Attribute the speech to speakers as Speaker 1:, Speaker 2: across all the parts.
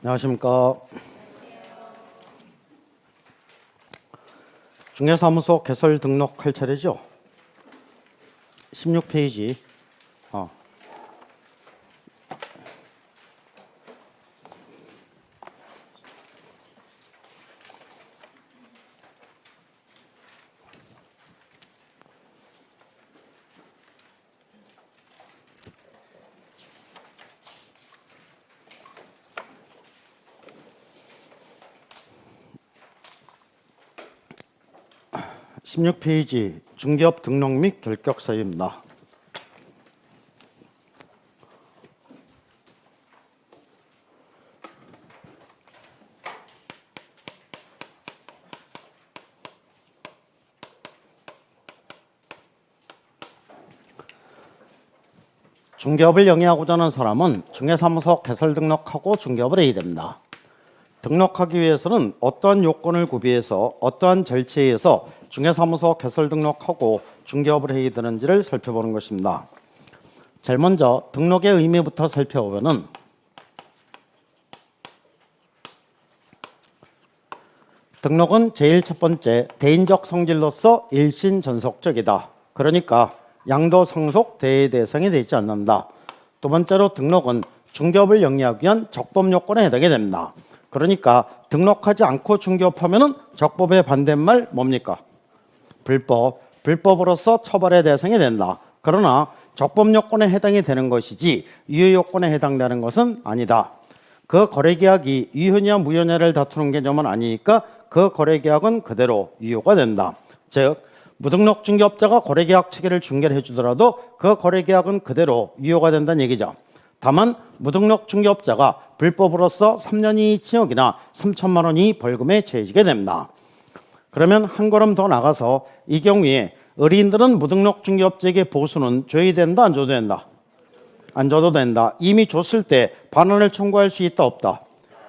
Speaker 1: 안녕하십니까. 중개사무소 개설 등록할 차례죠. 16페이지. 16페이지 중개업 등록 및 결격 사유입니다. 중개업을 영위하고자 하는 사람은 중개사무소 개설 등록하고 중개업을 해야 됩니다. 등록하기 위해서는 어떠한 요건을 구비해서 어떠한 절차에 의해서 중개사무소 개설 등록하고 중개업을 해야 되는지를 살펴보는 것입니다. 제일 먼저 등록의 의미부터 살펴보면은 등록은 제일 첫 번째 대인적 성질로서 일신전속적이다. 그러니까 양도 상속 대의 대상이 되지 않는다. 두 번째로 등록은 중개업을 영위하기 위한 적법 요건에 해당이 됩니다. 그러니까 등록하지 않고 중개업하면은 적법의 반대말 뭡니까? 불법으로서 처벌의 대상이 된다. 그러나 적법 요건에 해당이 되는 것이지 유효 요건에 해당되는 것은 아니다. 그 거래계약이 유효냐 무효냐를 다투는 개념은 아니니까 그 거래계약은 그대로 유효가 된다. 즉 무등록 중개업자가 거래계약 체계를 중개를 해주더라도 그 거래계약은 그대로 유효가 된다는 얘기죠. 다만 무등록 중개업자가 불법으로서 3년 이하 징역이나 3천만 원 이하 벌금에 처해지게 됩니다. 그러면 한 걸음 더 나가서 이 경우에 의뢰인들은 무등록 중개업자에게 보수는 줘야 된다, 안 줘도 된다? 안 줘도 된다. 이미 줬을 때 반환을 청구할 수 있다, 없다?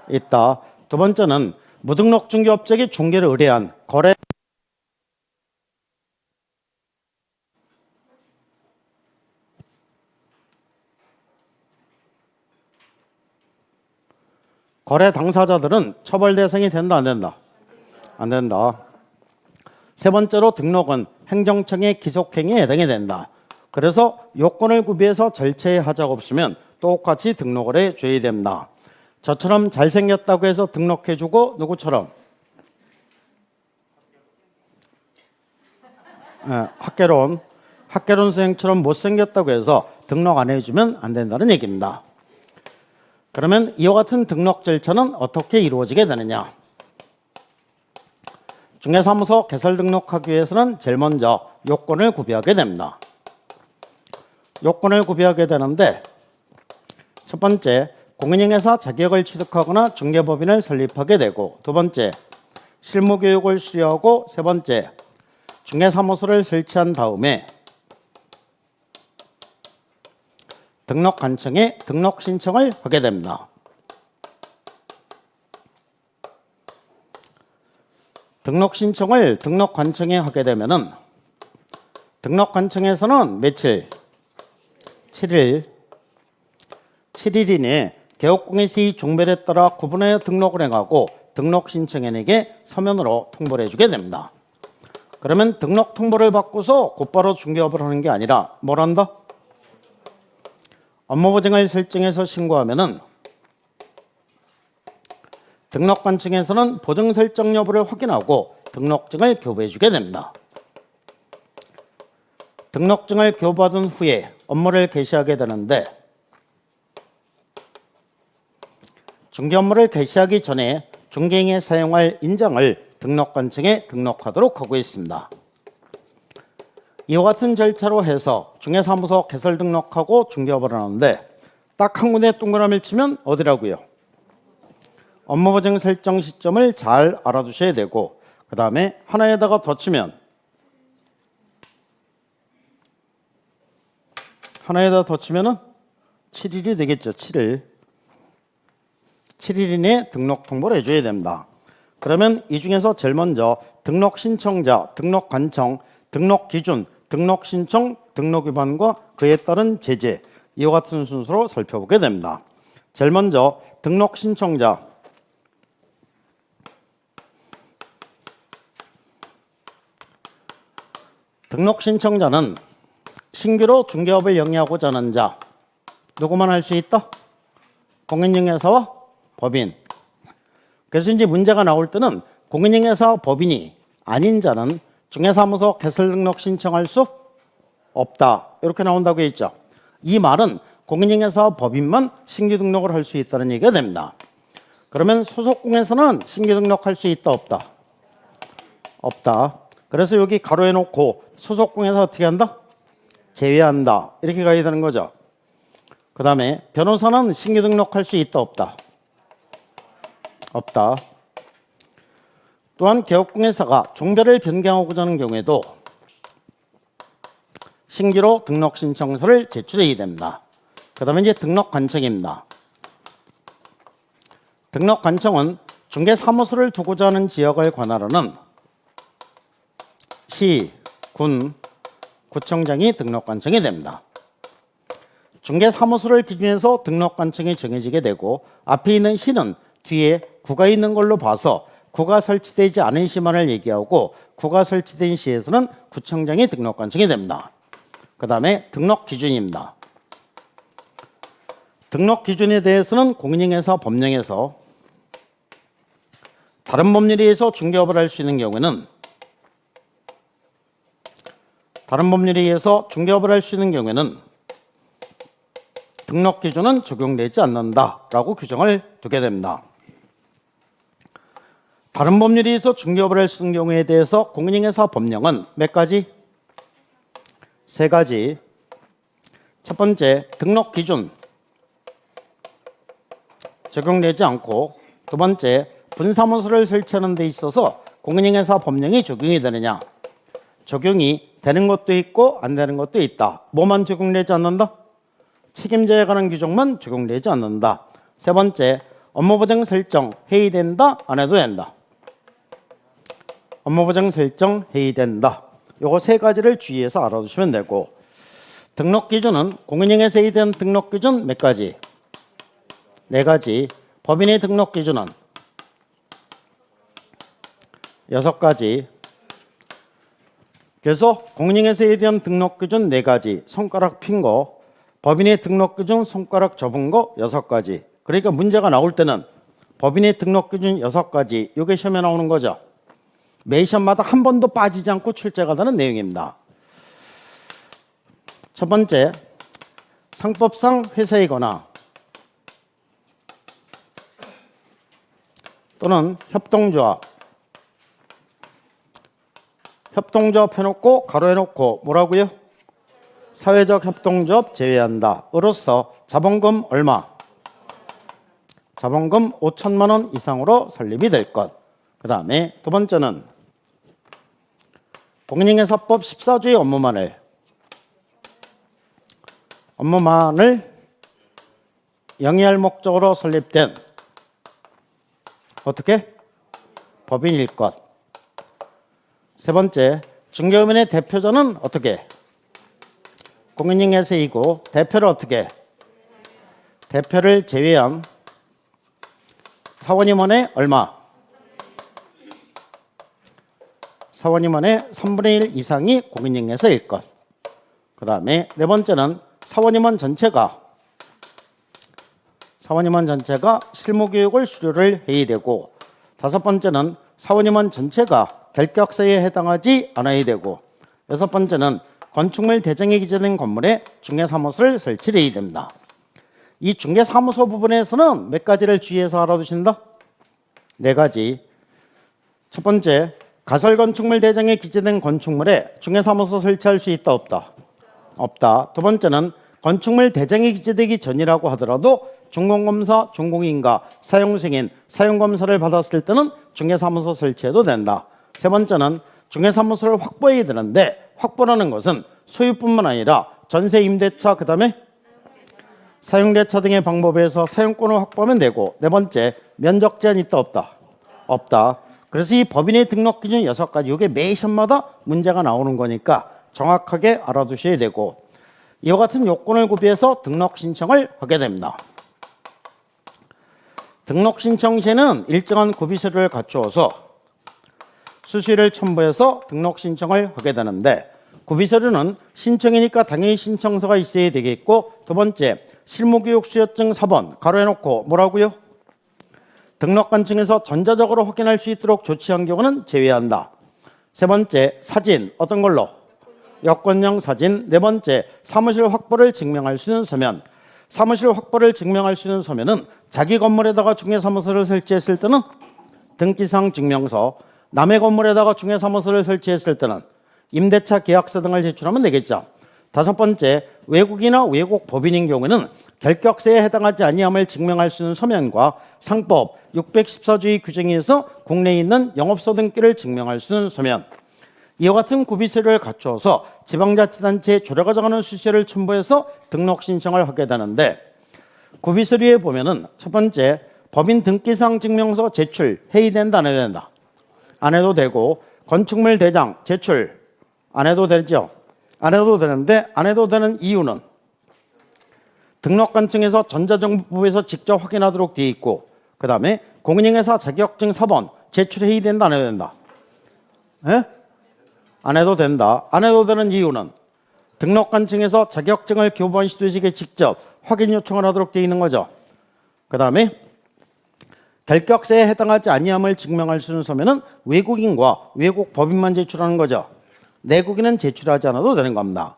Speaker 1: 있다. 두 번째는 무등록 중개업자에게 중개를 의뢰한 거래 당사자들은 처벌 대상이 된다, 안 된다? 안 된다. 세 번째로 등록은 행정청의 기속행위에 해당이 된다. 그래서 요건을 구비해서 절차에 하자가 없으면 똑같이 등록을 해줘야 됩니다. 저처럼 잘생겼다고 해서 등록해주고 누구처럼? 학개론 선생처럼 못생겼다고 해서 등록 안 해주면 안 된다는 얘기입니다. 그러면 이와 같은 등록 절차는 어떻게 이루어지게 되느냐? 중개사무소 개설 등록하기 위해서는 제일 먼저 요건을 구비하게 됩니다. 요건을 구비하게 되는데 첫 번째, 공인인회사 자격을 취득하거나 중개법인을 설립하게 되고, 두 번째, 실무교육을 수료하고, 세 번째, 중개사무소를 설치한 다음에 등록관청에 등록 신청을 하게 됩니다. 등록 신청을 등록관청에 하게 되면은 등록관청에서는 며칠? 7일 이내에 개업공인세의 종별에 따라 구분하여 등록을 해가고 등록 신청인에게 서면으로 통보를 해주게 됩니다. 그러면 등록 통보를 받고서 곧바로 중개업을 하는 게 아니라 뭘 한다? 업무보증을 설정해서 신고하면은 등록관청에서는 보증 설정 여부를 확인하고 등록증을 교부해 주게 됩니다. 등록증을 교부받은 후에 업무를 개시하게 되는데 중개 업무를 개시하기 전에 중개행에 사용할 인장을 등록관청에 등록하도록 하고 있습니다. 이와 같은 절차로 해서 중개사무소 개설 등록하고 중개업을 하는데 딱 한 군데 동그라미를 치면 어디라고요? 업무보증 설정 시점을 잘 알아두셔야 되고, 그 다음에 하나에다가 더 치면 7일이 되겠죠. 7일 이내에 등록 통보를 해줘야 됩니다. 그러면 이 중에서 제일 먼저 등록 신청자, 등록 관청, 등록 기준, 등록 신청, 등록 위반과 그에 따른 제재, 이와 같은 순서로 살펴보게 됩니다. 제일 먼저 등록 신청자. 등록 신청자는 신규로 중개업을 영위하고자 하는 자. 누구만 할 수 있다? 공인중개사와 법인. 그래서 이제 문제가 나올 때는 공인중개사와 법인이 아닌 자는 중개사무소 개설 등록 신청할 수 없다. 이렇게 나온다고 했죠. 이 말은 공인중개사와 법인만 신규 등록을 할 수 있다는 얘기가 됩니다. 그러면 소속공에서는 신규 등록할 수 있다 없다? 없다. 그래서 여기 가로해 놓고 소속공에서 어떻게 한다? 제외한다. 이렇게 가야 되는 거죠. 그 다음에 변호사는 신규 등록할 수 있다 없다? 없다. 또한 개업공예사가 종별을 변경하고자 하는 경우에도 신규로 등록 신청서를 제출해야 됩니다. 그 다음에 이제 등록 관청입니다. 등록 관청은 중개사무소를 두고자 하는 지역을 관할하는 시, 군, 구청장이 등록 관청이 됩니다. 중개사무소를 기준해서 등록 관청이 정해지게 되고 앞에 있는 시는 뒤에 구가 있는 걸로 봐서 구가 설치되지 않은 시만을 얘기하고 구가 설치된 시에서는 구청장이 등록 관청이 됩니다. 그 다음에 등록 기준입니다. 등록 기준에 대해서는 공인중개사 법령에서 다른 법률에 의해서 중개업을 할 수 있는 경우에는 등록 기준은 적용되지 않는다라고 규정을 두게 됩니다. 다른 법률에 의해서 중개업을 할 수 있는 경우에 대해서 공인중개사 법령은 몇 가지? 세 가지. 첫 번째, 등록 기준 적용되지 않고, 두 번째, 분사무소를 설치하는 데 있어서 공인중개사 법령이 적용이 되느냐? 적용이 되는 것도 있고 안 되는 것도 있다. 뭐만 적용되지 않는다? 책임자에 관한 규정만 적용되지 않는다. 세 번째, 업무보장 설정 회의된다? 안 해도 된다? 업무보장 설정 회의된다. 요거 세 가지를 주의해서 알아두시면 되고, 등록 기준은 공인중개사에 대한 등록 기준 몇 가지? 네 가지. 법인의 등록 기준은 6가지. 그래서 공인중개사에 대한 등록 기준 4가지. 손가락 핀 거. 법인의 등록 기준 손가락 접은 거 6가지. 그러니까 문제가 나올 때는 법인의 등록 기준 6가지. 이게 시험에 나오는 거죠. 매 시험마다 한 번도 빠지지 않고 출제가 되는 내용입니다. 첫 번째, 상법상 회사이거나 또는 협동조합 해놓고 가로 해놓고 뭐라고요? 사회적 협동조합 제외한다. 으로써 자본금 얼마? 자본금 5천만 원 이상으로 설립이 될 것. 그 다음에 두 번째는 공인중개사법 14조의 업무만을 영위할 목적으로 설립된 어떻게? 법인일 것. 세 번째, 중개업인의 대표자는 어떻게? 공인중개사이고 대표를 어떻게? 대표를 제외한 사원임원의 얼마? 사원임원의 3분의 1 이상이 공인중개사일 것. 그 다음에 네 번째는 사원임원 전체가 실무교육을 수료를 해야 되고, 다섯 번째는 사원임원 전체가 결격사유에 해당하지 않아야 되고, 여섯 번째는 건축물 대장에 기재된 건물에 중개사무소를 설치를 해야 됩니다. 이 중개사무소 부분에서는 몇 가지를 주의해서 알아두신다? 네 가지. 첫 번째, 가설건축물 대장에 기재된 건축물에 중개사무소 설치할 수 있다 없다? 없다. 두 번째는 건축물 대장에 기재되기 전이라고 하더라도 준공검사, 준공인가, 사용승인, 사용검사를 받았을 때는 중개사무소 설치해도 된다. 세 번째는 중개사무소를 확보해야 되는데, 확보라는 것은 소유뿐만 아니라 전세, 임대차, 그 다음에 사용대차 등의 방법에서 사용권을 확보하면 되고, 네 번째, 면적 제한 있다 없다? 없다. 그래서 이 법인의 등록 기준 6가지, 이게 매 시험마다 문제가 나오는 거니까 정확하게 알아두셔야 되고, 이와 같은 요건을 구비해서 등록 신청을 하게 됩니다. 등록 신청 시에는 일정한 구비 서류를 갖추어서 수시를 첨부해서 등록 신청을 하게 되는데, 구비 서류는 신청이니까 당연히 신청서가 있어야 되겠고, 두 번째 실무교육 수료증 4번 가로해놓고 뭐라고요? 등록관청에서 전자적으로 확인할 수 있도록 조치한 경우는 제외한다. 세 번째 사진, 어떤 걸로? 여권형 사진. 네 번째 사무실 확보를 증명할 수 있는 서면. 사무실 확보를 증명할 수 있는 서면은 자기 건물에다가 중개사무소를 설치했을 때는 등기상 증명서, 남의 건물에다가 중개사무소를 설치했을 때는 임대차 계약서 등을 제출하면 되겠죠. 다섯 번째, 외국이나 외국 법인인 경우에는 결격세에 해당하지 아니함을 증명할 수 있는 서면과 상법 614조의 규정에 의해서 국내에 있는 영업소 등기를 증명할 수 있는 서면. 이와 같은 구비 서류를 갖추어서 지방자치단체에 조례가 정하는 수시를 첨부해서 등록 신청을 하게 되는데, 구비 서류에 보면은 첫 번째 법인 등기상 증명서 제출 해의된다 안 해도 된다? 안 해도 되고, 건축물 대장 제출 안 해도 되죠? 안 해도 되는데, 안 해도 되는 이유는 등록관청에서 전자정보부에서 직접 확인하도록 되어 있고, 그 다음에 공인인회사 자격증 4번 제출해야 된다 안 해도 된다? 예? 안 해도 된다. 안 해도 되는 이유는 등록관청에서 자격증을 교부한 시도직에 직접 확인 요청을 하도록 되어 있는 거죠. 그 다음에 결격세에 해당하지 아니함을 증명할 수 있는 서면은 외국인과 외국 법인만 제출하는 거죠. 내국인은 제출하지 않아도 되는 겁니다.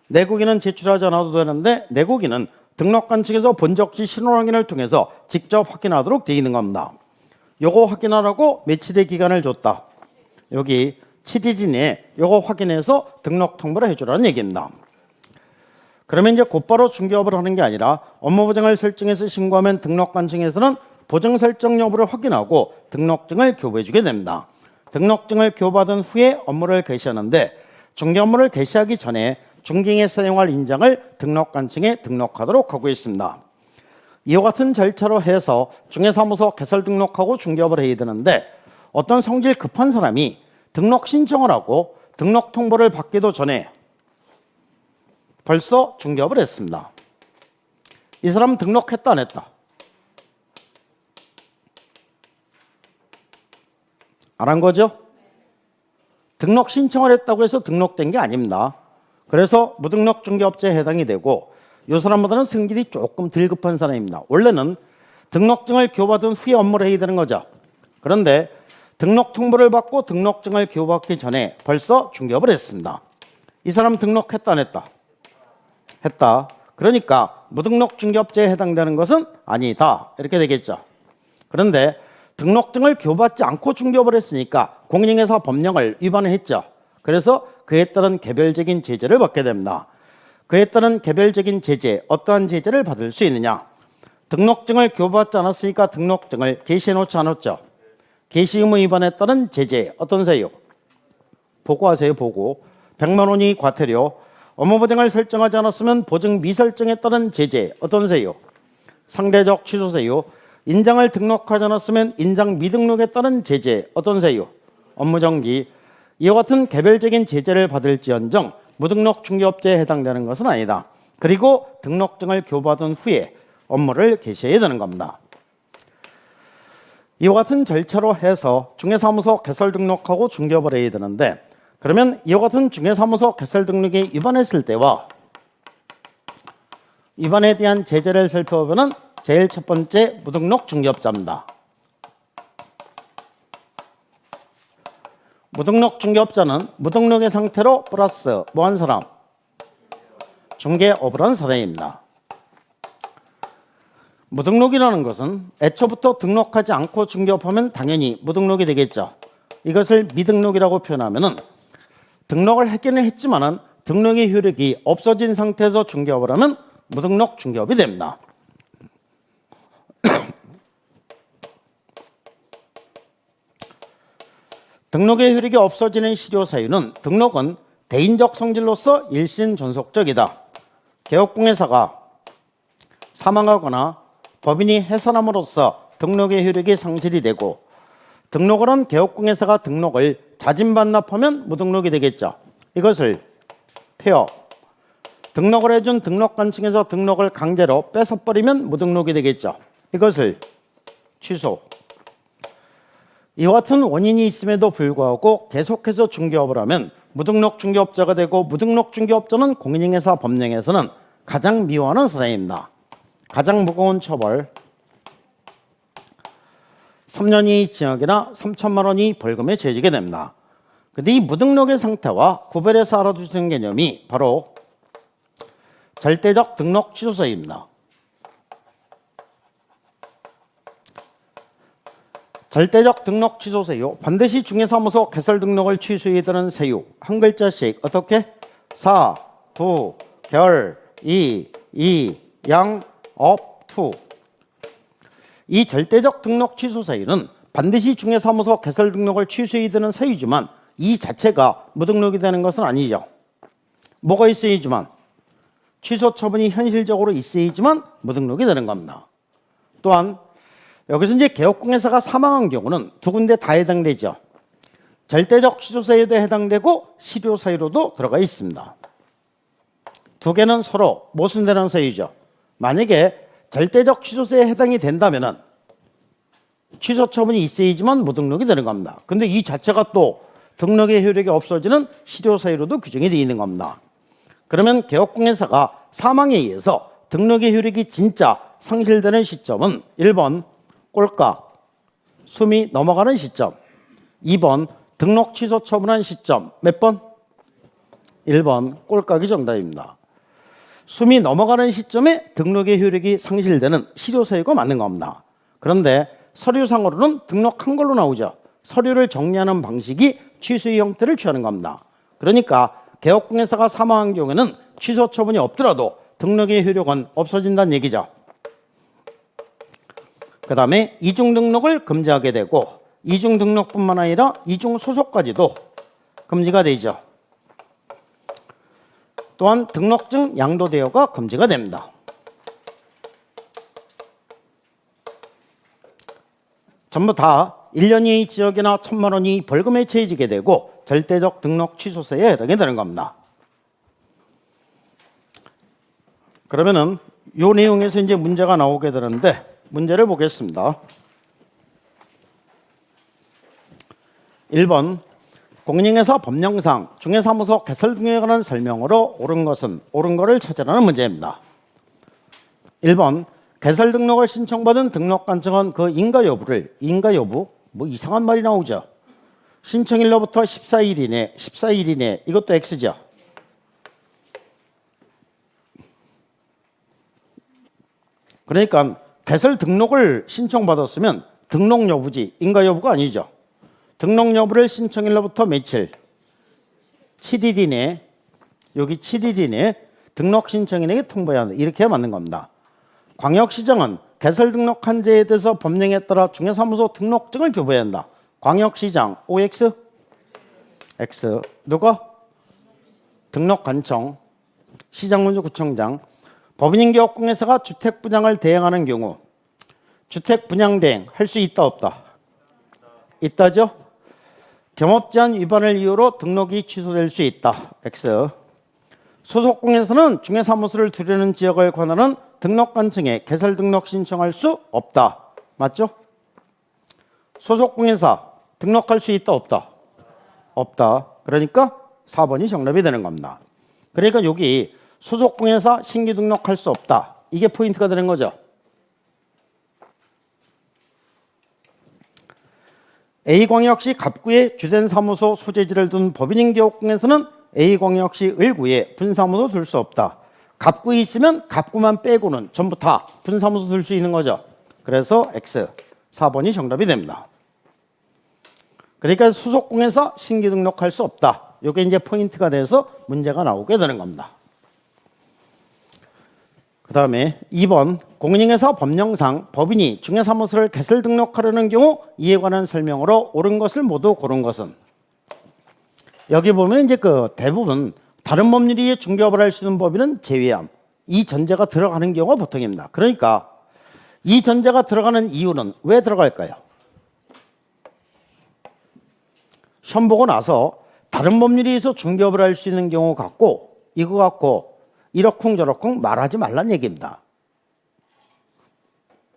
Speaker 1: 내국인은 제출하지 않아도 되는데, 내국인은 등록관청에서 본적지 신원 확인을 통해서 직접 확인하도록 되어 있는 겁니다. 요거 확인하라고 며칠의 기간을 줬다. 여기 7일 이내에 요거 확인해서 등록 통보를 해주라는 얘기입니다. 그러면 이제 곧바로 중개업을 하는 게 아니라 업무 보장을 설정해서 신고하면 등록관청에서는 보증 설정 여부를 확인하고 등록증을 교부해 주게 됩니다. 등록증을 교부받은 후에 업무를 개시하는데, 중개 업무를 개시하기 전에 중개에 사용할 인장을 등록관청에 등록하도록 하고 있습니다. 이와 같은 절차로 해서 중개사무소 개설 등록하고 중개업을 해야 되는데, 어떤 성질 급한 사람이 등록 신청을 하고 등록 통보를 받기도 전에 벌써 중개업을 했습니다. 이 사람 등록했다 안 했다? 안 한 거죠? 등록 신청을 했다고 해서 등록된 게 아닙니다. 그래서 무등록 중개업자에 해당이 되고, 이 사람보다는 성질이 조금 덜 급한 사람입니다. 원래는 등록증을 교부받은 후에 업무를 해야 되는 거죠. 그런데 등록 통보를 받고 등록증을 교부받기 전에 벌써 중개업을 했습니다. 이 사람 등록했다 안 했다? 했다. 그러니까 무등록 중개업자에 해당되는 것은 아니다. 이렇게 되겠죠. 그런데 등록증을 교부받지 않고 중개업을 했으니까 공인인회사 법령을 위반을 했죠. 그래서 그에 따른 개별적인 제재를 받게 됩니다. 그에 따른 개별적인 제재, 어떠한 제재를 받을 수 있느냐? 등록증을 교부받지 않았으니까 등록증을 게시해 놓지 않았죠. 게시 의무 위반에 따른 제재, 어떤 세요? 보고하세요. 보고. 100만 원이 과태료. 업무 보장을 설정하지 않았으면 보증 미설정에 따른 제재, 어떤 세요? 상대적 취소세요. 인장을 등록하지 않았으면 인장 미등록에 따른 제재, 어떤 세요? 업무정지. 이와 같은 개별적인 제재를 받을지언정 무등록 중개업자에 해당되는 것은 아니다. 그리고 등록증을 교부받은 후에 업무를 개시해야 되는 겁니다. 이와 같은 절차로 해서 중개사무소 개설 등록하고 중개업을 해야 되는데, 그러면 이와 같은 중개사무소 개설 등록에 위반했을 때와 위반에 대한 제재를 살펴보면 제일 첫 번째 무등록 중개업자입니다. 무등록 중개업자는 무등록의 상태로 플러스 뭐한 사람? 중개업을 한 사람입니다. 무등록이라는 것은 애초부터 등록하지 않고 중개업하면 당연히 무등록이 되겠죠. 이것을 미등록이라고 표현하면은 등록을 했기는 했지만은 등록의 효력이 없어진 상태에서 중개업을 하면 무등록 중개업이 됩니다. 등록의 효력이 없어지는 실효 사유는 등록은 대인적 성질로서 일신 존속적이다. 개업공예사가 사망하거나 법인이 해산함으로써 등록의 효력이 상실이 되고, 등록을 한 개업공예사가 등록을 자진반납하면 무등록이 되겠죠. 이것을 폐업. 등록을 해준 등록관청에서 등록을 강제로 뺏어버리면 무등록이 되겠죠. 이것을 취소. 이와 같은 원인이 있음에도 불구하고 계속해서 중개업을 하면 무등록 중개업자가 되고, 무등록 중개업자는 공인중개사 법령에서는 가장 미워하는 사람입니다. 가장 무거운 처벌 3년 이하 징역이나 3천만 원 이하 벌금에 처해지게 됩니다. 근데 이 무등록의 상태와 구별해서 알아두시는 개념이 바로 절대적 등록 취소세입니다. 절대적 등록 취소세유, 반드시 중개사무소 개설 등록을 취소해야 되는 세유. 한 글자씩 어떻게? 사, 부, 결, 이, 양, 업, 투. 이 절대적 등록 취소세유는 반드시 중개사무소 개설 등록을 취소해야 되는 세유지만 이 자체가 무등록이 되는 것은 아니죠. 뭐가 있어야지만, 취소 처분이 현실적으로 있어야지만 무등록이 되는 겁니다. 또한 여기서 이제 개업공개사가 사망한 경우는 두 군데 다 해당되죠. 절대적 취소세에도 해당되고 실효세유로도 들어가 있습니다. 두 개는 서로 모순되는 세유죠. 만약에 절대적 취소세에 해당이 된다면은 취소 처분이 있어야지만 무등록이 되는 겁니다. 근데 이 자체가 또 등록의 효력이 없어지는 실효세유로도 규정이 되어 있는 겁니다. 그러면 개업공개사가 사망에 의해서 등록의 효력이 진짜 상실되는 시점은 1번 꼴깍, 숨이 넘어가는 시점. 2번 등록 취소 처분한 시점. 몇 번? 1번 꼴깍이 정답입니다. 숨이 넘어가는 시점에 등록의 효력이 상실되는 실효세유가 맞는 겁니다. 그런데 서류상으로는 등록한 걸로 나오죠. 서류를 정리하는 방식이 취소의 형태를 취하는 겁니다. 그러니까 개업공개사가 사망한 경우에는 취소 처분이 없더라도 등록의 효력은 없어진다는 얘기죠. 그 다음에 이중 등록을 금지하게 되고, 이중 등록뿐만 아니라 이중 소속까지도 금지가 되죠. 또한 등록증 양도 대여가 금지가 됩니다. 전부 다 1년 이하 징역이나 1천만 원 이하 벌금에 처해지게 되고 절대적 등록 취소세에 해당이 되는 겁니다. 그러면은 이 내용에서 이제 문제가 나오게 되는데, 문제를 보겠습니다. 1번 공인중개사 법령상 중개사무소 개설 등에 관한 설명으로 옳은 것은, 옳은 거를 찾으라는 문제입니다. 1번 개설 등록을 신청받은 등록관청은 그 인가 여부를, 인가 여부? 뭐 이상한 말이 나오죠. 신청일로부터 14일 이내, 14일 이내, 이것도 X죠. 그러니까 개설 등록을 신청받았으면 등록 여부지 인가 여부가 아니죠. 등록 여부를 신청일로부터 며칠? 7일 이내, 여기 7일 이내 등록 신청인에게 통보해야 한다. 이렇게 해야 맞는 겁니다. 광역시장은 개설 등록한 자에 대해서 법령에 따라 중개사무소 등록증을 교부해야 한다. 광역시장 OX? X. 누가? 등록관청, 시장군수구청장. 법인개업공개사가 주택분양을 대행하는 경우 주택분양 대행 할 수 있다 없다? 있다죠? 경업제한 위반을 이유로 등록이 취소될 수 있다. X. 소속공개사는 중개사무소를 두려는 지역을 관할하는 등록관청에 개설 등록 신청할 수 없다. 맞죠? 소속공개사 등록할 수 있다 없다? 없다. 그러니까 4번이 정답이 되는 겁니다. 그러니까 여기 소속공개사 신규 등록할 수 없다. 이게 포인트가 되는 거죠. A광역시 갑구에 주된 사무소 소재지를 둔 법인개업공개사는 A광역시 을구에 분사무소 둘 수 없다. 갑구에 있으면 갑구만 빼고는 전부 다 분사무소 둘 수 있는 거죠. 그래서 X, 4번이 정답이 됩니다. 그러니까 소속공개사 신규 등록할 수 없다. 이게 이제 포인트가 돼서 문제가 나오게 되는 겁니다. 그 다음에 2번 공인중개사 법령상 법인이 중개사무소를 개설 등록하려는 경우 이에 관한 설명으로 옳은 것을 모두 고른 것은, 여기 보면 이제 그 대부분 다른 법률에 중개업을 할 수 있는 법인은 제외함. 이 전제가 들어가는 경우가 보통입니다. 그러니까 이 전제가 들어가는 이유는 왜 들어갈까요? 시험 보고 나서 다른 법률에서 중개업을 할 수 있는 경우 갖고 이거 갖고 이러쿵저러쿵 말하지 말란 얘기입니다.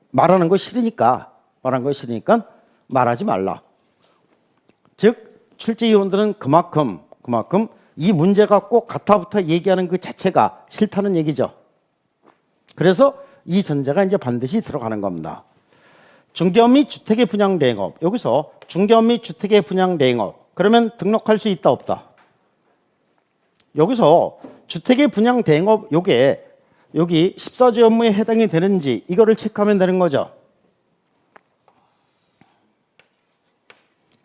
Speaker 1: 말하는 거 싫으니까 말한 것이니까 말하지 말라. 즉 출제위원들은 그만큼 이 문제가 꼭 같아부터 얘기하는 그 자체가 싫다는 얘기죠. 그래서 이 전제가 이제 반드시 들어가는 겁니다. 중개업 및 주택의 분양 대행업. 여기서 중개업 및 주택의 분양 대행업. 그러면 등록할 수 있다 없다. 여기서 주택의 분양 대행업 요게 여기 14조 업무에 해당이 되는지 이거를 체크하면 되는 거죠.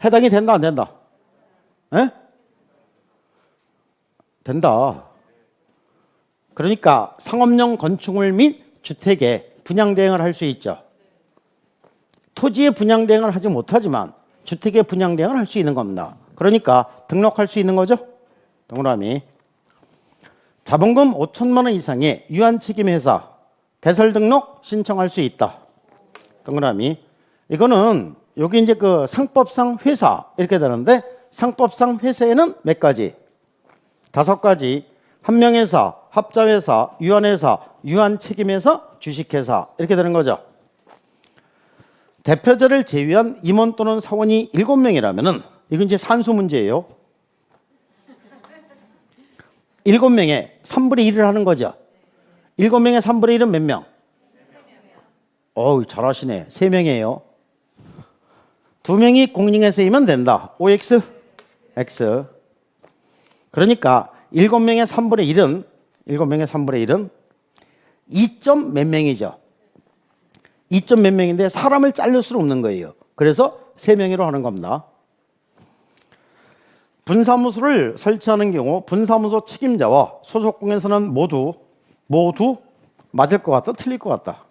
Speaker 1: 해당이 된다 안 된다? 에? 된다. 그러니까 상업용 건축물 및 주택에 분양 대행을 할 수 있죠. 토지의 분양 대행을 하지 못하지만 주택의 분양 대행을 할 수 있는 겁니다. 그러니까 등록할 수 있는 거죠. 동그라미. 자본금 5천만 원 이상의 유한책임회사 개설 등록 신청할 수 있다. 동그라미. 이거는 여기 이제 그 상법상 회사 이렇게 되는데 상법상 회사에는 몇 가지? 5가지. 한명회사, 합자회사, 유한회사, 유한책임회사, 주식회사 이렇게 되는 거죠. 대표자를 제외한 임원 또는 사원이 7명이라면은 이건 이제 산수 문제예요. 7명의 3분의 1을 하는 거죠. 7명의 3분의 1은 몇 명? 어우, 잘하시네. 3명이에요. 2명이 공인회사이면 된다. OX, X. 그러니까 7명의 3분의 1은 2점 몇 명이죠. 2점 몇 명인데 사람을 자를 수는 없는 거예요. 그래서 3명으로 하는 겁니다. 분사무소를 설치하는 경우 분사무소 책임자와 소속공에서는 모두 맞을 것 같다, 틀릴 것 같다.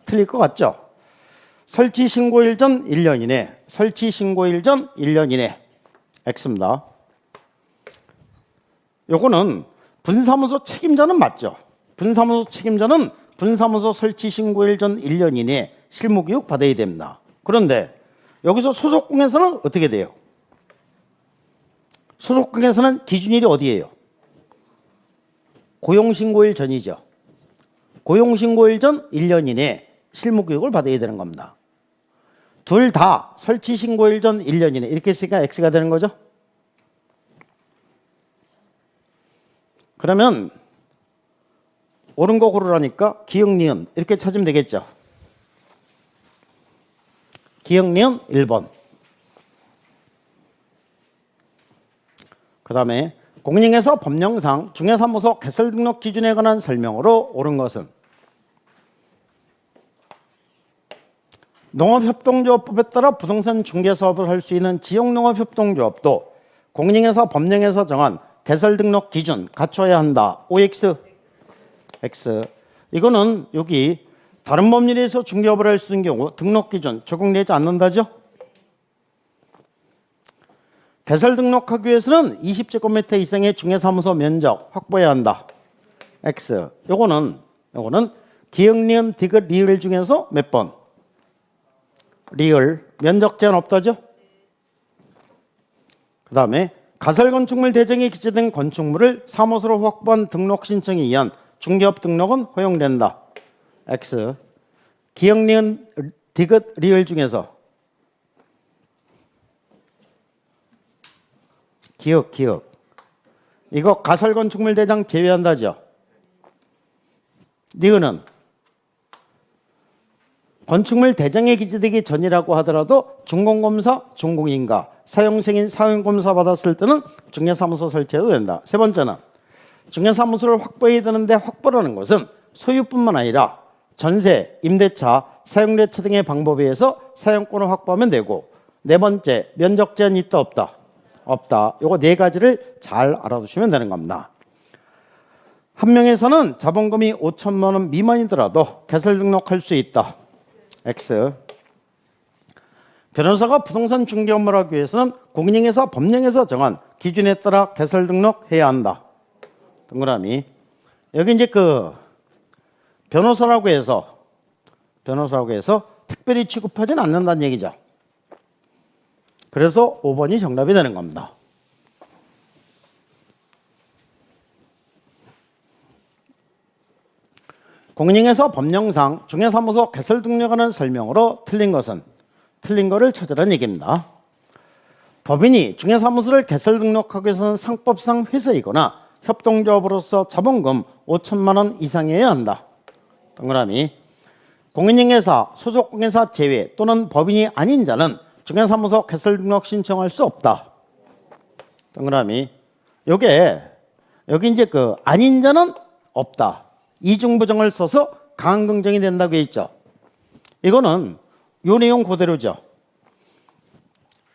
Speaker 1: 틀릴 것 같죠. 설치 신고일 전 1년 이내, 설치 신고일 전 1년 이내 X입니다. 요거는 분사무소 책임자는 맞죠. 분사무소 책임자는 분사무소 설치 신고일 전 1년 이내에 실무교육 받아야 됩니다. 그런데 여기서 소속공에서는 어떻게 돼요? 소속공에서는 기준일이 어디예요? 고용신고일 전이죠. 고용신고일 전 1년 이내에 실무교육을 받아야 되는 겁니다. 둘 다 설치신고일 전 1년 이내 이렇게 했으니까 X가 되는 거죠. 그러면 옳은 거 고르라니까 기역, 니은 이렇게 찾으면 되겠죠. 기역, 니은 1번. 그 다음에 공인에서 법령상 중개사무소 개설 등록 기준에 관한 설명으로 옳은 것은 농업협동조합법에 따라 부동산 중개사업을 할 수 있는 지역농업협동조합도 공인에서 법령에서 정한 개설 등록 기준 갖춰야 한다. OX, X. 이거는 여기 다른 법률에서 중개업을 할 수 있는 경우 등록 기준 적용되지 않는다죠. 개설 등록하기 위해서는 20제곱미터 이상의 중개사무소 면적 확보해야 한다. X. 요거는 기역, 니은, 디귿, 리을 중에서 몇 번? 리을. 면적 제한 없다죠? 그 다음에 가설 건축물 대정에 기재된 건축물을 사무소로 확보한 등록 신청에 의한 중개업 등록은 허용된다. X. 기역, 니은, 디귿, 리을 중에서 기역. 이거 가설 건축물 대장 제외한다죠. 니은은 건축물 대장에 기재되기 전이라고 하더라도 준공검사, 준공인가, 사용승인, 사용검사 받았을 때는 중개사무소 설치해도 된다. 세 번째는 중개사무소를 확보해야 되는데 확보라는 것은 소유뿐만 아니라 전세, 임대차, 사용대차 등의 방법에 의해서 사용권을 확보하면 되고, 네 번째 면적 제한이 있다 없다? 없다. 요거 네 가지를 잘 알아두시면 되는 겁니다. 한 명에서는 자본금이 5천만 원 미만이더라도 개설 등록할 수 있다. X. 변호사가 부동산 중개 업무를 하기 위해서는 공인행에서 법령에서 정한 기준에 따라 개설 등록해야 한다. 동그라미. 여기 이제 그 변호사라고 해서 특별히 취급하지는 않는다는 얘기죠. 그래서 5번이 정답이 되는 겁니다. 공인중개사 법령상 중개사무소 개설 등록하는 설명으로 틀린 것은 틀린 거를 찾으라는 얘기입니다. 법인이 중개사무소를 개설 등록하기 위해서는 상법상 회사이거나 협동조합으로서 자본금 5천만 원 이상이어야 한다. 동그라미. 공인중개사, 소속공인사 제외 또는 법인이 아닌 자는 중개사무소 개설 등록 신청할 수 없다. 동그라미. 여기 이제 그 아닌 자는 없다. 이중부정을 써서 강긍정이 된다고 했죠. 이거는 요 내용 그대로죠.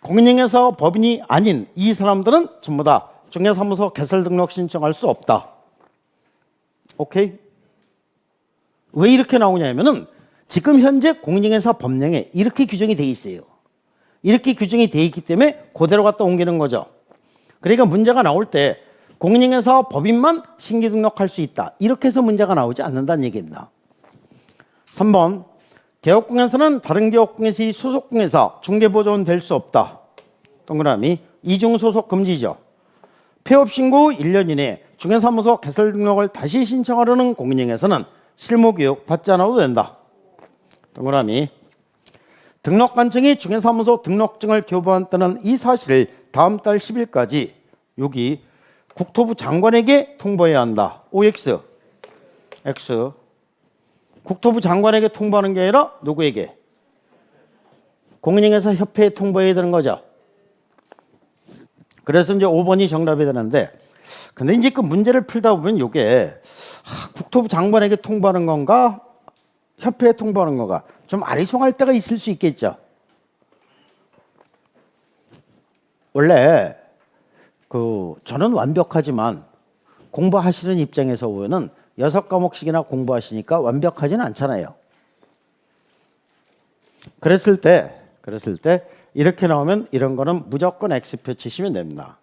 Speaker 1: 공인중개사 법인이 아닌 이 사람들은 전부 다 중개사무소 개설 등록 신청할 수 없다. 오케이? 왜 이렇게 나오냐면은 지금 현재 공인중개사 법령에 이렇게 규정이 돼 있어요. 이렇게 규정이 돼 있기 때문에 그대로 갖다 옮기는 거죠. 그러니까 문제가 나올 때 공인중개사 법인만 신규 등록할 수 있다. 이렇게 해서 문제가 나오지 않는다는 얘기입니다. 3번. 개업공인사는 다른 개업공인사의 소속공인사 중개보조원 될 수 없다. 동그라미. 이중소속 금지죠. 폐업신고 후 1년 이내 중개사무소 개설 등록을 다시 신청하려는 공인중개사는 실무교육 받지 않아도 된다. 동그라미. 등록관청이 중개사무소 등록증을 교부한다는 이 사실을 다음 달 10일까지 여기 국토부 장관에게 통보해야 한다. OX. X. 국토부 장관에게 통보하는 게 아니라 누구에게? 공인중개사 협회에 통보해야 되는 거죠. 그래서 이제 5번이 정답이 되는데, 근데 이제 그 문제를 풀다 보면 이게 국토부 장관에게 통보하는 건가, 협회에 통보하는 건가, 좀 아리송할 때가 있을 수 있겠죠. 원래 저는 완벽하지만 공부하시는 입장에서 보면은 6과목씩이나 공부하시니까 완벽하지는 않잖아요. 그랬을 때 이렇게 나오면 이런 거는 무조건 X표 치시면 됩니다.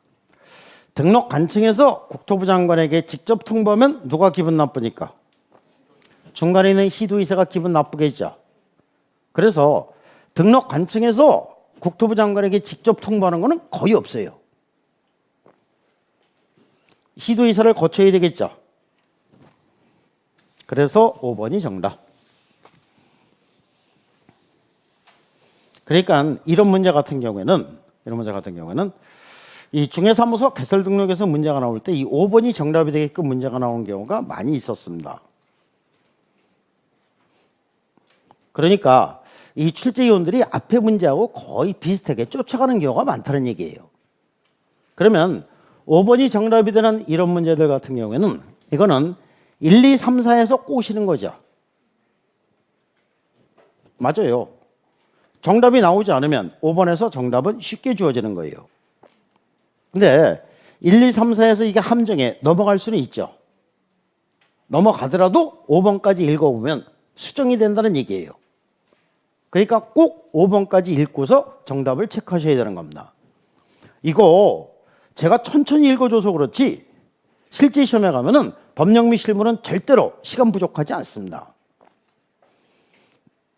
Speaker 1: 등록 관청에서 국토부 장관에게 직접 통보하면 누가 기분 나쁘니까? 중간에 있는 시도이사가 기분 나쁘겠죠. 그래서 등록 관청에서 국토부 장관에게 직접 통보하는 거는 거의 없어요. 시도이사를 거쳐야 되겠죠. 그래서 5번이 정답. 그러니까 이런 문제 같은 경우에는 이 중개사무소 개설 등록에서 문제가 나올 때 이 5번이 정답이 되게끔 문제가 나오는 경우가 많이 있었습니다. 그러니까 이 출제위원들이 앞에 문제하고 거의 비슷하게 쫓아가는 경우가 많다는 얘기예요. 그러면 5번이 정답이 되는 이런 문제들 같은 경우에는 이거는 1, 2, 3, 4에서 꼬시는 거죠. 맞아요. 정답이 나오지 않으면 5번에서 정답은 쉽게 주어지는 거예요. 근데 1, 2, 3, 4에서 이게 함정에 넘어갈 수는 있죠. 넘어가더라도 5번까지 읽어보면 수정이 된다는 얘기예요. 그러니까 꼭 5번까지 읽고서 정답을 체크하셔야 되는 겁니다. 이거 제가 천천히 읽어줘서 그렇지 실제 시험에 가면은 법령 및 실무는 절대로 시간 부족하지 않습니다.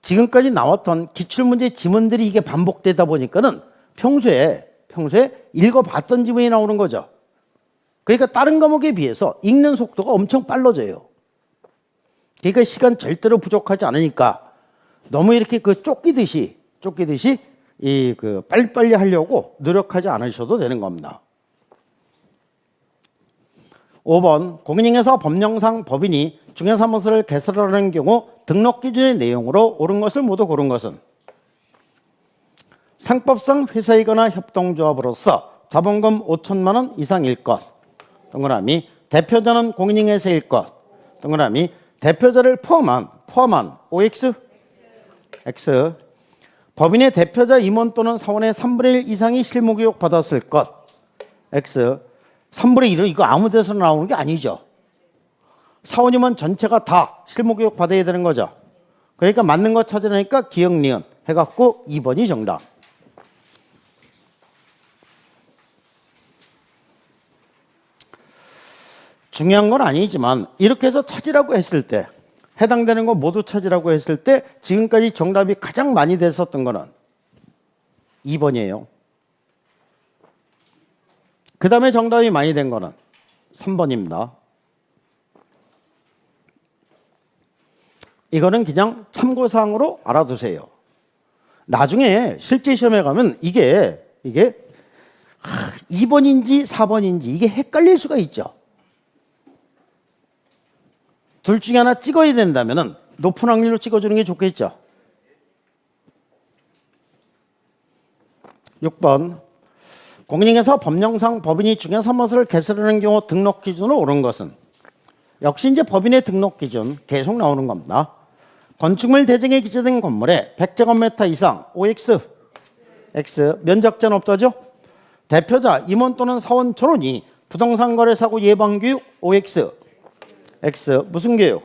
Speaker 1: 지금까지 나왔던 기출문제 지문들이 이게 반복되다 보니까는 평소에 읽어봤던 지문이 나오는 거죠. 그러니까 다른 과목에 비해서 읽는 속도가 엄청 빨라져요. 그러니까 시간 절대로 부족하지 않으니까 너무 이렇게 쫓기듯이 빨리빨리 하려고 노력하지 않으셔도 되는 겁니다. 5번 공인중개사 법령상 법인이 중개사무소를 개설하는 경우 등록 기준의 내용으로 옳은 것을 모두 고른 것은 상법상 회사이거나 협동조합으로서 자본금 5천만 원 이상일 것. 동그라미. 대표자는 공인중개사일 것. 동그라미. 대표자를 포함한 OX X. 법인의 대표자 임원 또는 사원의 3분의 1 이상이 실무교육 받았을 것. X. 3분의 1은 이거 아무 데서 나오는 게 아니죠. 사원 임원 전체가 다 실무교육 받아야 되는 거죠. 그러니까 맞는 거 찾으려니까 기억, 니은 해갖고 2번이 정답. 중요한 건 아니지만 이렇게 해서 찾으라고 했을 때 해당되는 거 모두 찾으라고 했을 때 지금까지 정답이 가장 많이 됐었던 거는 2번이에요. 그 다음에 정답이 많이 된 거는 3번입니다. 이거는 그냥 참고사항으로 알아두세요. 나중에 실제 시험에 가면 이게 2번인지 4번인지 이게 헷갈릴 수가 있죠. 둘 중에 하나 찍어야 된다면 높은 확률로 찍어주는 게 좋겠죠. 6번 공인중개사 법령상 법인이 중개사무소를 개설하는 경우 등록 기준으로 옳은 것은 역시 이제 법인의 등록 기준 계속 나오는 겁니다. 건축물 대증에 기재된 건물에 100제곱미터 이상 OX X 면적자는 없다죠. 대표자 임원 또는 사원 전원이 부동산 거래 사고 예방 교육 OX X 무슨 교육?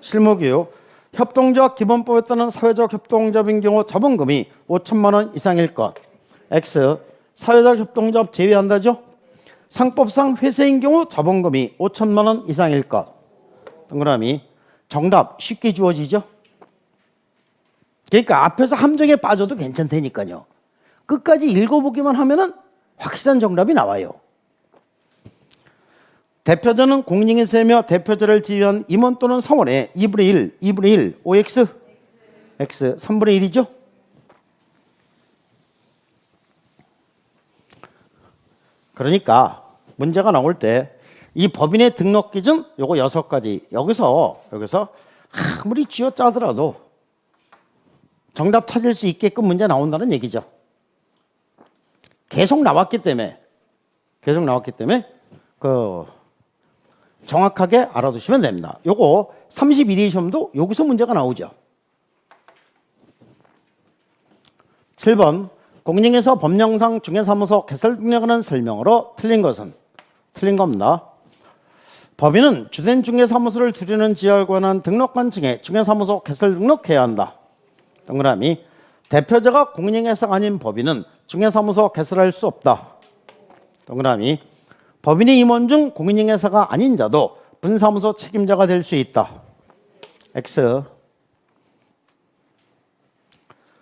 Speaker 1: 실무 교육. 협동조합 기본법에 따른 사회적 협동조합인 경우 자본금이 5천만 원 이상일 것 X 사회적 협동조합 제외한다죠. 상법상 회사인 경우 자본금이 5천만 원 이상일 것 동그라미. 정답 쉽게 주어지죠. 그러니까 앞에서 함정에 빠져도 괜찮다니까요. 끝까지 읽어보기만 하면은 확실한 정답이 나와요. 대표자는 공인중개사이며 대표자를 지휘한 임원 또는 사원의 2분의 1 OX X 3분의 1이죠. 그러니까 문제가 나올 때 이 법인의 등록 기준 요거 6가지 여기서 아무리 쥐어짜더라도 정답 찾을 수 있게끔 문제 나온다는 얘기죠. 계속 나왔기 때문에 정확하게 알아두시면 됩니다. 요거 31위 시험도 여기서 문제가 나오죠. 7번 공인중개사 법령상 중개사무소 개설 등록하는 설명으로 틀린 것은 틀린 겁니다. 법인은 주된 중개사무소를 두려는 지역에 관한 등록관청에 중개사무소 개설 등록해야 한다. 동그라미. 대표자가 공인중개사가 아닌 법인은 중개사무소 개설할 수 없다. 동그라미. 법인의 임원 중 공인중개사가 아닌 자도 분사무소 책임자가 될 수 있다. X.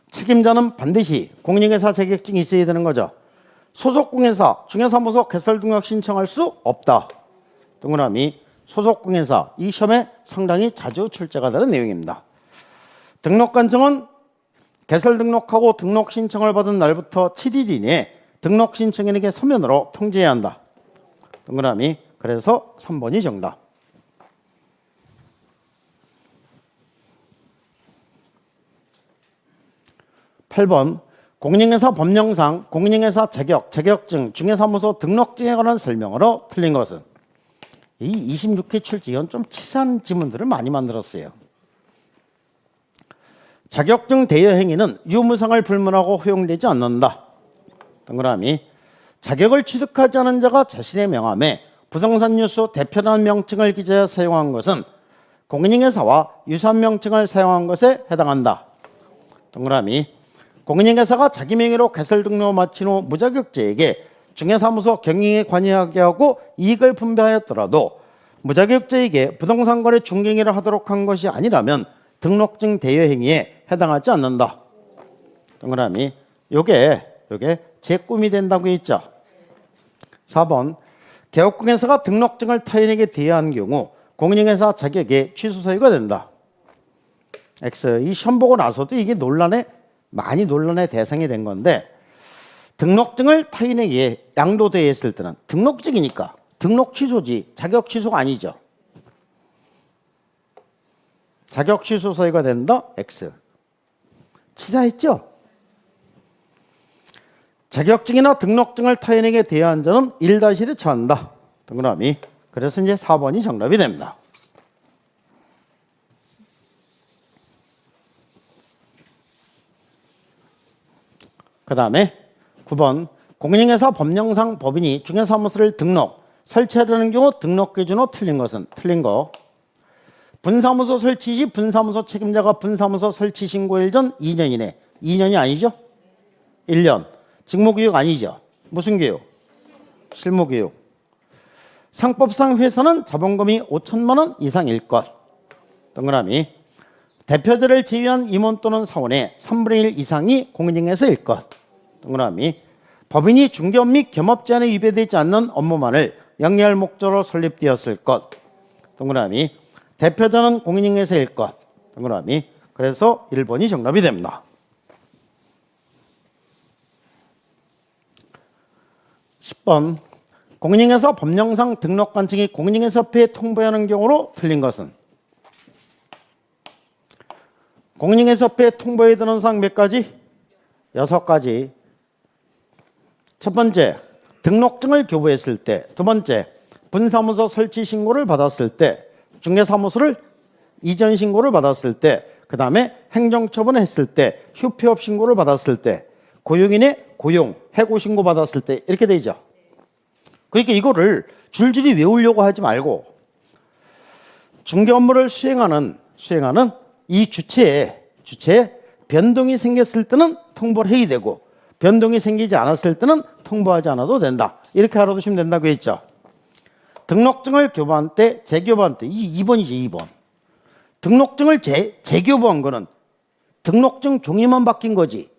Speaker 1: 책임자는 반드시 공인중개사 자격증이 있어야 되는 거죠. 소속공인사 중개사무소 개설 등록 신청할 수 없다. 동그라미. 소속공인사 이 시험에 상당히 자주 출제가 되는 내용입니다. 등록관청은 개설 등록하고 등록 신청을 받은 날부터 7일 이내에 등록 신청인에게 서면으로 통지해야 한다. 동그라미. 그래서 3번이 정답. 8번 공인중개사 법령상 공인중개사 자격증, 중개사무소 등록증에 관한 설명으로 틀린 것은 이 26회 출제위원 좀 치사한 지문들을 많이 만들었어요. 자격증 대여 행위는 유무상을 불문하고 허용되지 않는다. 동그라미. 자격을 취득하지 않은 자가 자신의 명함에 부동산 뉴스 대표라는 명칭을 기재해 사용한 것은 공인중개사와 유사한 명칭을 사용한 것에 해당한다. 동그라미. 공인중개사가 자기 명의로 개설 등록을 마친 후 무자격자에게 중개사무소 경영에 관여하게 하고 이익을 분배하였더라도 무자격자에게 부동산 거래 중개행위를 하도록 한 것이 아니라면 등록증 대여 행위에 해당하지 않는다. 동그라미. 요게 제 꿈이 된다고 했죠. 4번 개업공인사가 등록증을 타인에게 대여한 경우 공인중개사 자격에 취소 사유가 된다. X. 이 시험 보고 나서도 이게 많이 논란의 대상이 된 건데 등록증을 타인에게 양도대여했을 때는 등록증이니까 등록 취소지 자격 취소가 아니죠. 자격 취소 사유가 된다. X. 치사했죠? 자격증이나 등록증을 타인에게 대여한 자는 1-1에 처한다. 동그라미. 그래서 이제 4번이 정답이 됩니다. 그 다음에 9번 공인중개사 법령상 법인이 중개사무소를 설치하려는 경우 등록 기준으로 틀린 것은 틀린 거. 분사무소 설치 시 분사무소 책임자가 분사무소 설치 신고일 전 2년 이내. 2년이 아니죠? 1년. 직무교육 아니죠? 무슨 교육? 실무교육. 상법상 회사는 자본금이 5천만 원 이상일 것. 동그라미. 대표자를 제외한 임원 또는 사원의 3분의 1 이상이 공인중개사일 것. 동그라미. 법인이 중개업 및 겸업 제한에 위배되지 않는 업무만을 영리할 목적으로 설립되었을 것. 동그라미. 대표자는 공인중개사일 것. 동그라미. 그래서 1번이 정답이 됩니다. 10번. 공인중개사 법령상 등록관청이 공인중개사협회에 통보하는 경우로 틀린 것은? 공인중개사협회에 통보해야 되는 사항 몇 가지? 6가지. 첫 번째, 등록증을 교부했을 때. 두 번째, 분사무소 설치 신고를 받았을 때. 중개사무소를 이전 신고를 받았을 때. 그 다음에 행정처분을 했을 때. 휴폐업 신고를 받았을 때. 고용인의 고용, 해고 신고 받았을 때. 이렇게 되죠. 그러니까 이거를 줄줄이 외우려고 하지 말고 중개 업무를 수행하는 이 주체에 변동이 생겼을 때는 통보를 해야 되고 변동이 생기지 않았을 때는 통보하지 않아도 된다. 이렇게 알아두시면 된다고 했죠. 등록증을 교부한 때, 재교부한 때, 이 2번이지 2번. 등록증을 재교부한 거는 등록증 종이만 바뀐 거지.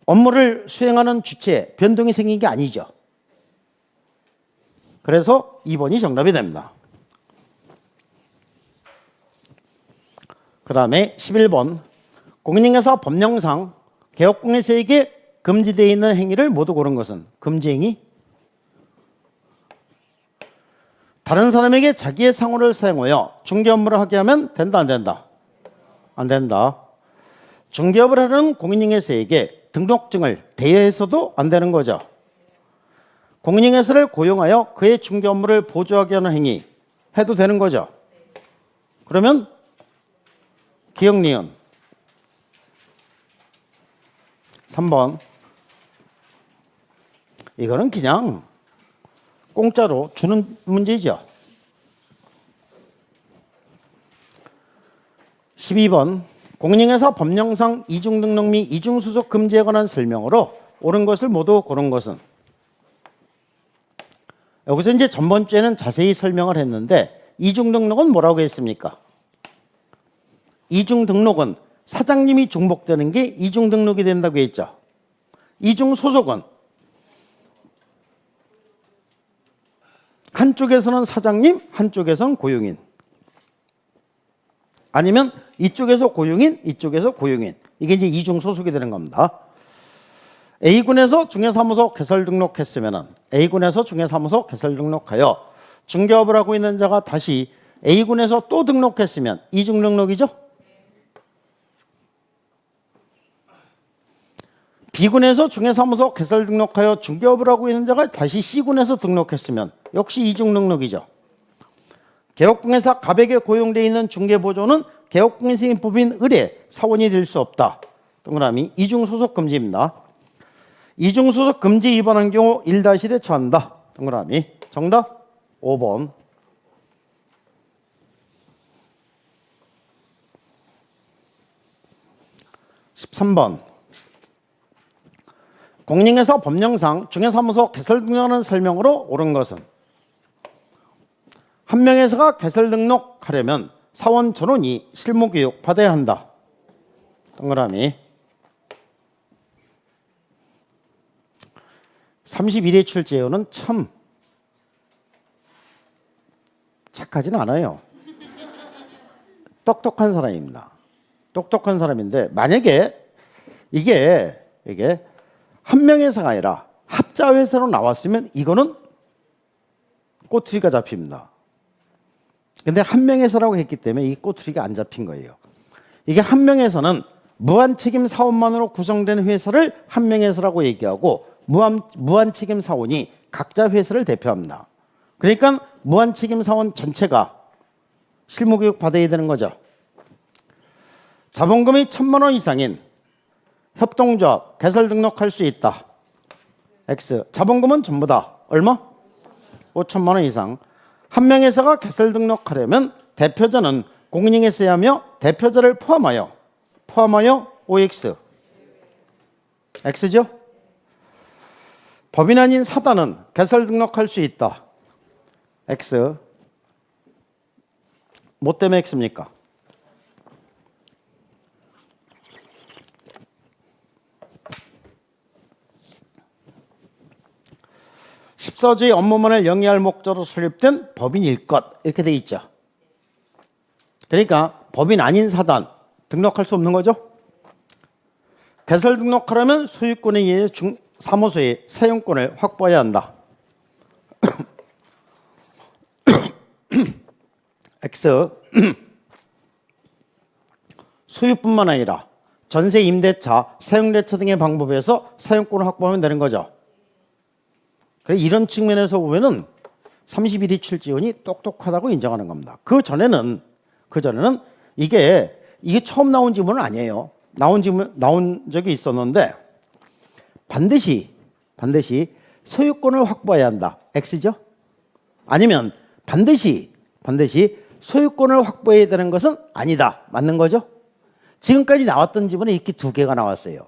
Speaker 1: 업무를 수행하는 주체에 변동이 생긴 게 아니죠. 그래서 2번이 정답이 됩니다. 그 다음에 11번. 공인중개사 법령상 개업공인세에게 금지되어 있는 행위를 모두 고른 것은? 금지행위? 다른 사람에게 자기의 상호를 사용하여 중개 업무를 하게 하면 된다, 안 된다? 안 된다. 중개업을 하는 공인중개사에게 등록증을 대여해서도 안 되는 거죠. 공인중개사를 고용하여 그의 중개 업무를 보조하게 하는 행위 해도 되는 거죠. 그러면 기억, 니은. 3번. 이거는 그냥 공짜로 주는 문제죠. 12번. 공인중개사 법령상 이중등록 및 이중소속 금지에 관한 설명으로 옳은 것을 모두 고른 것은? 여기서 이제 전번주에는 자세히 설명을 했는데 이중등록은 뭐라고 했습니까? 이중등록은 사장님이 중복되는 게 이중등록이 된다고 했죠. 이중소속은 한쪽에서는 사장님, 한쪽에서는 고용인. 아니면 이쪽에서 고용인, 이쪽에서 고용인. 이게 이제 이중소속이 되는 겁니다. A군에서 중개사무소 개설 등록했으면은 A군에서 중개사무소 개설 등록하여 중개업을 하고 있는 자가 다시 A군에서 또 등록했으면 이중등록이죠? B군에서 중개사무소 개설 등록하여 중개업을 하고 있는 자가 다시 C군에서 등록했으면 역시 이중등록이죠. 개업공인사 갑에게 고용되어 있는 중개보조는 개업공인세법인 을의 사원이 될 수 없다. 동그라미. 이중소속 금지입니다. 이중소속 금지 위반한 경우 1-1에 처한다. 동그라미. 정답 5번. 13번. 공인중개사 법령상 중개사무소 개설 등록하는 설명으로 옳은 것은? 한 명에서가 개설 등록하려면 사원 전원이 실무교육 받아야 한다. 동그라미. 31회 출제요는 참 착하진 않아요. 똑똑한 사람입니다. 똑똑한 사람인데 만약에 이게 한 명에서가 아니라 합자회사로 나왔으면 이거는 꼬투리가 잡힙니다. 근데 한 명에서라고 했기 때문에 이 꼬투리가 안 잡힌 거예요. 이게 한 명에서는 무한책임 사원만으로 구성된 회사를 한 명에서라고 얘기하고 무한책임 사원이 각자 회사를 대표합니다. 그러니까 무한책임 사원 전체가 실무교육 받아야 되는 거죠. 자본금이 1,000만 원 이상인 협동조합 개설 등록할 수 있다. X. 자본금은 전부 다 얼마? 5,000만 원 이상. 한 명회사가 개설 등록하려면 대표자는 공인중개사여야 하며 대표자를 포함하여 OX. X죠? 법인 아닌 사단은 개설 등록할 수 있다. X. 뭐 때문에 X입니까? (14조의) 업무만을 영위할 목적으로 설립된 법인일 것 이렇게 돼 있죠. 그러니까 법인 아닌 사단 등록할 수 없는 거죠. 개설 등록하려면 소유권에 의해 사무소의 사용권을 확보해야 한다. X 소유뿐만 아니라 전세, 임대차, 사용대차 등의 방법에서 사용권을 확보하면 되는 거죠. 그래 이런 측면에서 보면은 31위 출지원이 똑똑하다고 인정하는 겁니다. 그 전에는 이게 처음 나온 지문은 아니에요. 나온 적이 있었는데 반드시 소유권을 확보해야 한다. X죠? 아니면 반드시 소유권을 확보해야 되는 것은 아니다. 맞는 거죠? 지금까지 나왔던 지문은 이렇게 두 개가 나왔어요.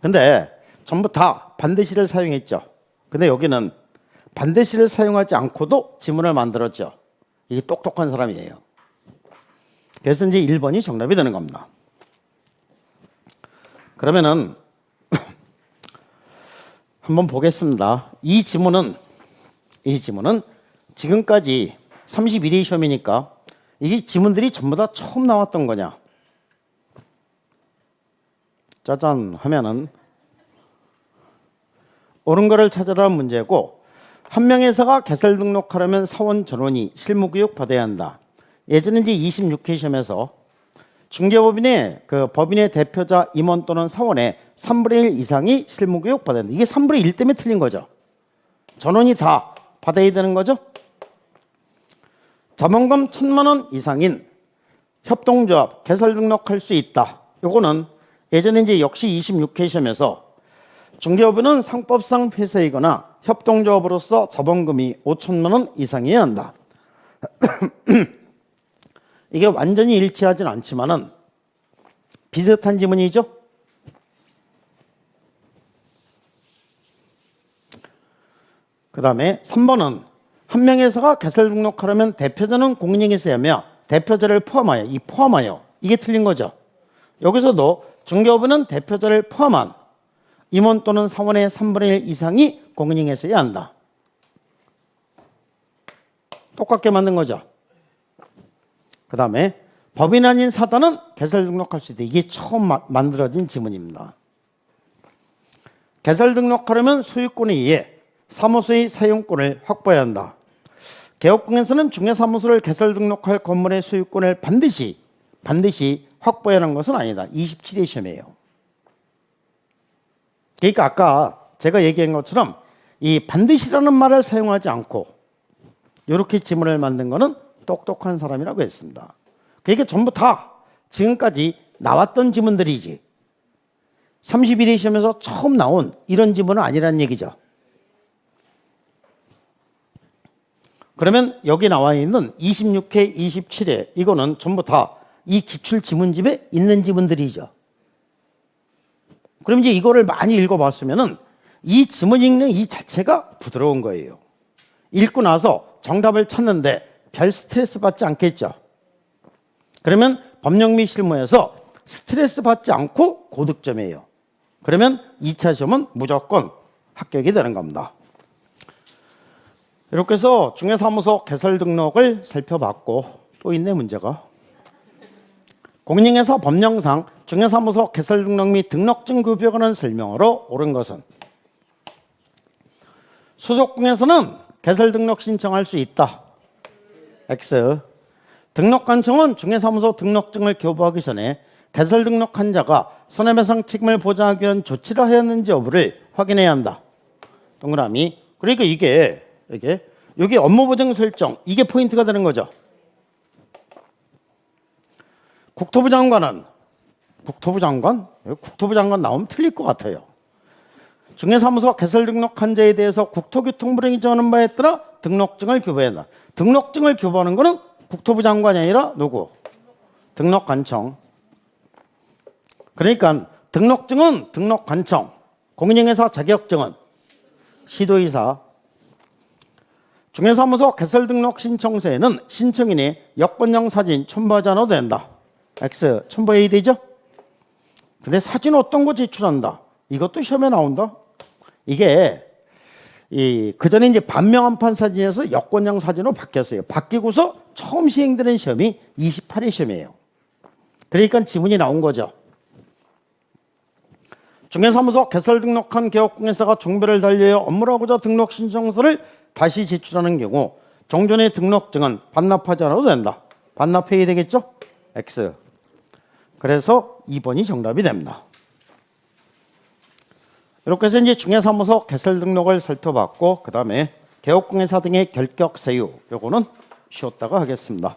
Speaker 1: 근데 전부 다 반드시를 사용했죠. 근데 여기는 반드시를 사용하지 않고도 지문을 만들었죠. 이게 똑똑한 사람이에요. 그래서 이제 1번이 정답이 되는 겁니다. 그러면은 한번 보겠습니다. 이 지문은 지금까지 31위 시험이니까 이 지문들이 전부 다 처음 나왔던 거냐? 짜잔 하면은 옳은 거를 찾아라는 문제고, 한 명회사가 개설 등록하려면 사원 전원이 실무교육 받아야 한다. 예전에 이제 26회 시험에서 중개법인의 법인의 대표자 임원 또는 사원의 3분의 1 이상이 실무교육 받아야 한다. 이게 3분의 1 때문에 틀린 거죠. 전원이 다 받아야 되는 거죠. 자본금 1,000만 원 이상인 협동조합 개설 등록할 수 있다. 요거는 예전에 이제 역시 26회 시험에서 중개업은 상법상 회사이거나 협동조합으로서 자본금이 5천만 원 이상이어야 한다. 이게 완전히 일치하진 않지만은 비슷한 지문이죠. 그 다음에 3번은 한 명회사가 개설 등록하려면 대표자는 공인중개사이며 대표자를 포함하여 이게 틀린 거죠. 여기서도 중개업은 대표자를 포함한 임원 또는 사원의 3분의 1 이상이 공인중개사여야 한다. 똑같게 만든 거죠. 그 다음에 법인 아닌 사단은 개설 등록할 수 있다. 이게 처음 만들어진 지문입니다. 개설 등록하려면 소유권에 의해 사무소의 사용권을 확보해야 한다. 개업공에서는 중개사무소를 개설 등록할 건물의 소유권을 반드시 확보해야 하는 것은 아니다. 27회 시험이에요. 그러니까 아까 제가 얘기한 것처럼 이 반드시라는 말을 사용하지 않고 이렇게 지문을 만든 거는 똑똑한 사람이라고 했습니다. 그러니까 전부 다 지금까지 나왔던 지문들이지 31회 시험에서 처음 나온 이런 지문은 아니란 얘기죠. 그러면 여기 나와 있는 26회, 27회 이거는 전부 다 이 기출 지문집에 있는 지문들이죠. 그럼 이제 이거를 많이 읽어봤으면은 이 지문 읽는 이 자체가 부드러운 거예요. 읽고 나서 정답을 찾는데 별 스트레스 받지 않겠죠. 그러면 법령 및 실무에서 스트레스 받지 않고 고득점이에요. 그러면 2차 시험은 무조건 합격이 되는 겁니다. 이렇게 해서 중개사무소 개설 등록을 살펴봤고, 또 있네 문제가. 공인중개사 법령상 중개사무소 개설 등록 및 등록증 급여에 관한 설명으로 옳은 것은 소속공에서는 개설 등록 신청할 수 있다. X. 등록관청은 중개사무소 등록증을 교부하기 전에 개설 등록한 자가 손해배상 책임을 보장하기 위한 조치를 하였는지 여부를 확인해야 한다. 동그라미. 그러니까 이게 업무보장 설정, 이게 포인트가 되는 거죠. 국토부 장관 나오면 틀릴 것 같아요. 중개사무소 개설 등록한 자에 대해서 국토교통부령이 정하는 바에 따라 등록증을 교부해야 한다. 등록증을 교부하는 거는 국토부 장관이 아니라 누구? 등록관청. 그러니까 등록증은 등록관청, 공인중개사 자격증은 시도의사. 중개사무소 개설 등록 신청서에는 신청인이 여권용 사진 첨부하지 않아도 된다. X. 첨부해야 되죠? 근데 사진 어떤 거 제출한다? 이것도 시험에 나온다. 이게 그 전에 이제 반명한판 사진에서 여권형 사진으로 바뀌었어요. 바뀌고서 처음 시행되는 시험이 28회 시험이에요. 그러니까 지문이 나온 거죠. 중개사무소 개설 등록한 개업공인사가 종별을 달리하여 업무를 하고자 등록 신청서를 다시 제출하는 경우 종전의 등록증은 반납하지 않아도 된다. 반납해야 되겠죠? X. 그래서 2번이 정답이 됩니다. 이렇게 해서 이제 중개사무소 개설 등록을 살펴봤고 그 다음에 개업공인사 등의 결격 사유 요거는 쉬었다가 하겠습니다.